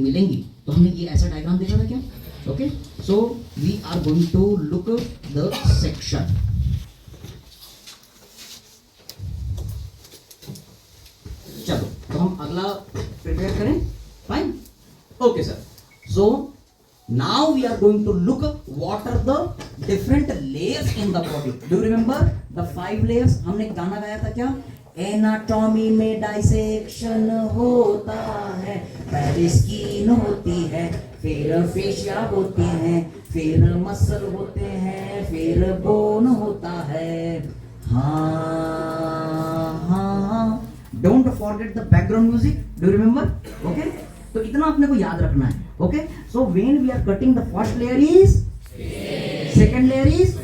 मिलेंगी। तो हमने ये ऐसा डायग्राम देखा था क्या? Okay, so we are going to look the section. चलो तो हम अगला प्रिपेयर करें। Fine, okay sir. So now we are going to look what are the different layers in the body. Do you remember the 5 layers? हमने गाना गाया था क्या? एनाटॉमी में डाइसेक्शन होता है, पहले स्किन होती है, फिर फेशिया होती है, फिर मसल होते हैं, फिर बोन होता है। हाँ हाँ, don't forget the background music. Do remember? Okay, तो इतना अपने को याद रखना है। Okay, so when we are cutting the first layer is, second layer is,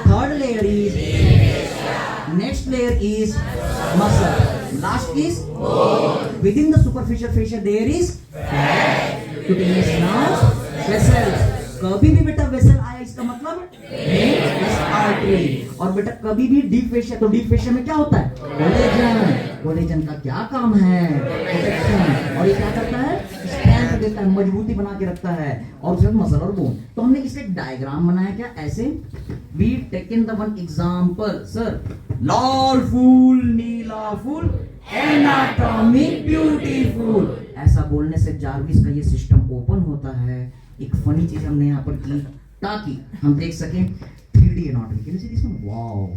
third layer is, next layer is muscle, last is bone. Within the superficial fascia there is fat, cutaneous nerves, vessels. कभी भी बेटा vessel आया इसका मतलब artery. और बेटा कभी भी डीप फेशिया, तो डीप फेशिया में क्या होता है? कोलेजन। कोलेजन का क्या काम है? प्रोटेक्शन। और ये क्या करता है? स्ट्रेंथ देता है, मजबूती बना के रखता है। और उसमें मसल और बोन। तो हमने इसका एक डायग्राम बनाया क्या? ऐसे we taken the one example sir, लाल फूल नीला फूल एनाटॉमिक ब्यूटीफुल। ऐसा बोलने से जार्विस का ये सिस्टम ओपन होता है। एक फनी चीज हमने यहाँ पर की ताकि हम देख सकें 3D anatomy. Can you see this one? Wow,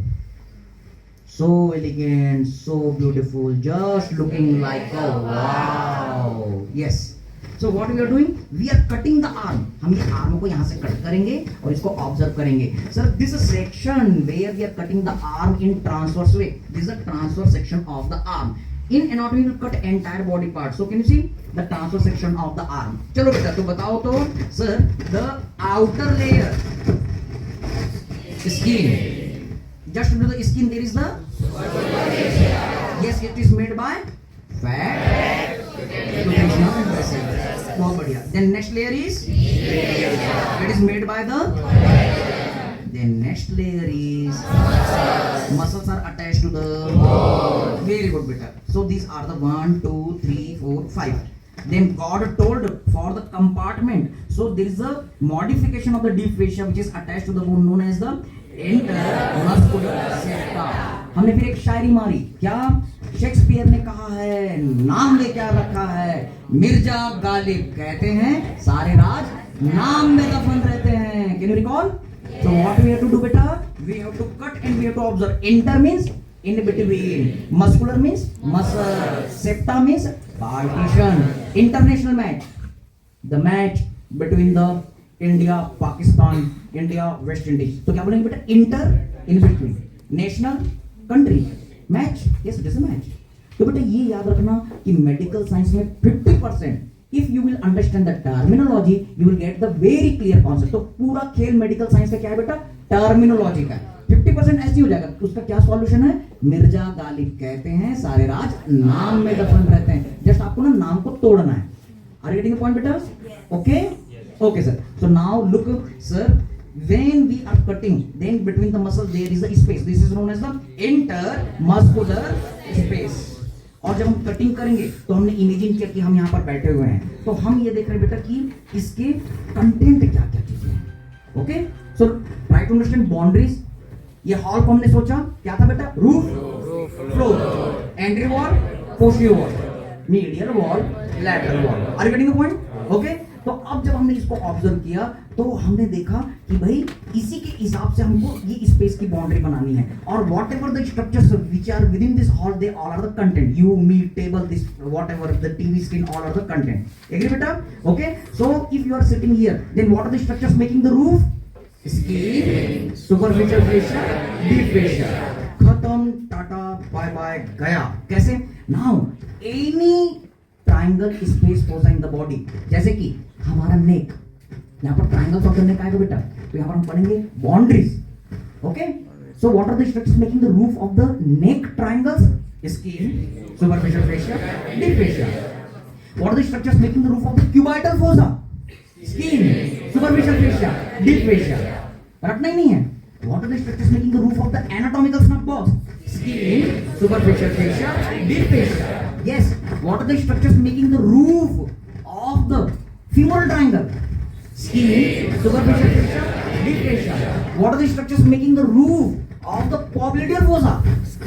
so elegant, so beautiful, just looking like a wow. Yes, so what we are doing, we are cutting the arm. हम ये आर्म को यहाँ से कट करेंगे और इसको ऑब्जर्व करेंगे। Sir, this is section where we are cutting the arm in transverse way. This is a transverse section of the arm. In anatomy we cut entire body part. So can you see the transverse section of the arm? चलो बेटा तो बताओ तो sir, the outer layer skin. Just below the skin there is the, yes, it is made by fat, cutaneous and vessels. बहुत बढ़िया। Then next layer is, it is made by the, then next layer is muscles are attached to the bone. Very good beta. So these are the 1 2 3 4 5. Then God told for the compartment, so there is a modification of the deep fascia which is attached to the bone known as the intermuscular septa. हमने फिर एक शायरी मारी क्या? Shakespeare ने कहा है, नाम ले क्या रखा है, मिर्जा गालिब कहते हैं सारे राज नाम में दफन रहते हैं। Can you recall? So what we have to do beta? We have to cut and we have to observe. Inter means in between, muscular means muscle, septa means partition. International match, the match between the India, Pakistan, India, West Indies. तो क्या बोलेंगे बेटा? Inter, in between, national, country, match, yes it is a match. तो बेटा ये याद रखना कि मेडिकल साइंस में 50%, if you will understand the terminology, you will get the very clear concept. तो पूरा खेल मेडिकल साइंस का क्या है बेटा? टर्मिनोलॉजी का। 50% ऐसे हो जाएगा। उसका क्या सॉल्यूशन है? मिर्जा गालिब कहते हैं सारे राज नाम में दफन रहते हैं। जस्ट आपको ना नाम को तोड़ना है। Are you getting the point बेटा? Okay? Okay sir. So now look sir, when we are cutting, then between the muscle there is a space. This is known as the intermuscular space. और जब हम cutting करेंगे तो हमने imagine किया कि हम यहाँ पर बैठे हुए हैं, तो हम ये देख रहे हैं बेटा कि इसके कंटेंट क्या क्या चीजें हैं। Okay, so try to understand boundaries. ये हॉल को हमने सोचा क्या था बेटा? Roof, floor, anterior wall, posterior wall, medial wall, lateral wall. Are you getting the point? Okay, तो अब जब हमने इसको ऑब्जर्व किया तो हमने देखा कि भाई इसी के हिसाब से हमको ये स्पेस की बाउंड्री बनानी है। और whatever the structures which are within this hall, they all are the content. You, me, table, this whatever the TV screen, all are the content. Agree बेटा? Okay, so if you are sitting here, then what are the structures making the roof? Skin, superficial fascia, deep fascia. खत्म, tata, bye bye, गया। कैसे? Now any triangle space होता इन the body, जैसे कि हमारा नेक, यहाँ पर ट्रायंगल ऑफ द नेक आएगा बेटा, तो यहाँ पर हम पढ़ेंगे boundaries. Okay, so what are the structures making the roof of the neck triangles? Skin, superficial fascia, deep fascia. What are the structures making the roof of the cubital fossa? Skin, superficial fascia, deep fascia. रटना ही नहीं है। What are the structures making the roof of the anatomical snuff box? Skin, superficial fascia, deep fascia. Yes, what are the structures making the roof femoral triangle. Skin, superficial fascia, deep fascia. What are the structures making the roof of the popliteal fossa?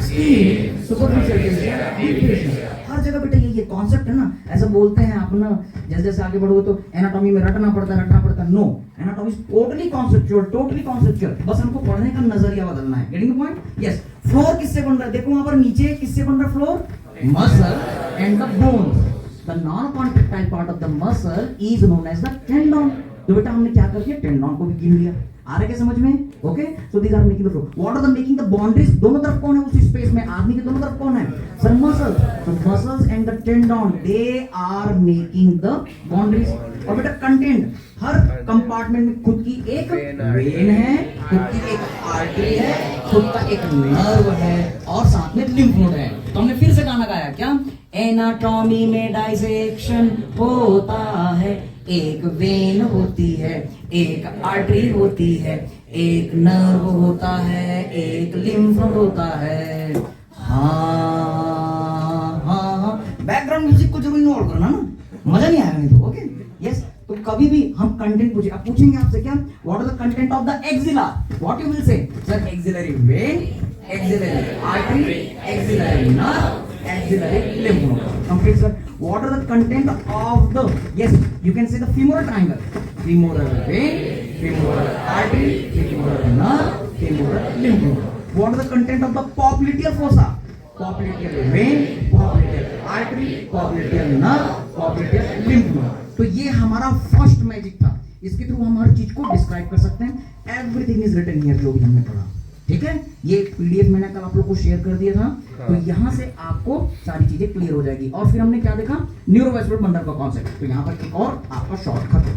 Skin, superficial fascia, deep fascia. हर जगह बेटा ये concept है ना. ऐसा बोलते हैं आप ना, जैसे जैसे आगे बढ़ोगे तो एनाटॉमी में रटना पड़ता है. No, anatomy is totally conceptual. बस हमको पढ़ने का नजरिया बदलना है. Getting the point? Yes. Floor किससे बन रहा है? देखो वहां पर नीचे किससे बन रहा है floor? Muscle and the bones. The non contractile part of the muscle is known as the tendon. तो बेटा हमने क्या कर दिया? टेंडन को भी गिन लिया. आ रहा है क्या समझ में? Okay. So these are making the floor. What are the making the boundaries? दोनों तरफ कौन है उस स्पेस में? आदमी के दोनों तरफ कौन है? Sir muscle. So muscles and the tendon they are making the boundaries. और बेटा कंटेंट, हर कंपार्टमेंट में खुद की एक वेन है, खुद की एक आर्टरी है, खुद का एक नर्व है और साथ में लिम्फ नोड है. तो हमने फिर से गाना गाया क्या? एनाटॉमी में डाइसेक्शन होता है. एक वेन होती है, एक आर्टरी होती है, एक नर्व होता है, एक लिम्फ नोड होता है. हाँ. बैकग्राउंड म्यूजिक को जरूर इन्वॉल्व करना ना, मजा नहीं आएगा नहीं तो. ओके. यस. तो कभी भी हम कंटेंट पूछे, अब पूछेंगे आपसे क्या? What are the content of the axilla? What you will say? Sir axillary vein, axillary artery, axillary nerve, axillary lymph node. Complete, sir. What are the content of the? Yes, you can say the femoral triangle. Femoral vein, femoral artery, femoral nerve, femoral lymph node. What are the content of the popliteal fossa? Popliteal vein, popliteal artery, popliteal nerve, popliteal lymph node. तो ये हमारा first magic था. इसके through हम हर चीज को describe कर सकते हैं. एवरीथिंग इज रिटन हियर, जो भी हमने पढ़ा. ठीक है. ये पीडीएफ मैंने कल आप लोग को शेयर कर दिया था. तो यहाँ से आपको सारी चीजें क्लियर हो जाएगी. और फिर हमने क्या देखा? न्यूरोवेस्कुलर बंडल का कॉन्सेप्ट. तो यहाँ पर एक और आपका शॉर्टकट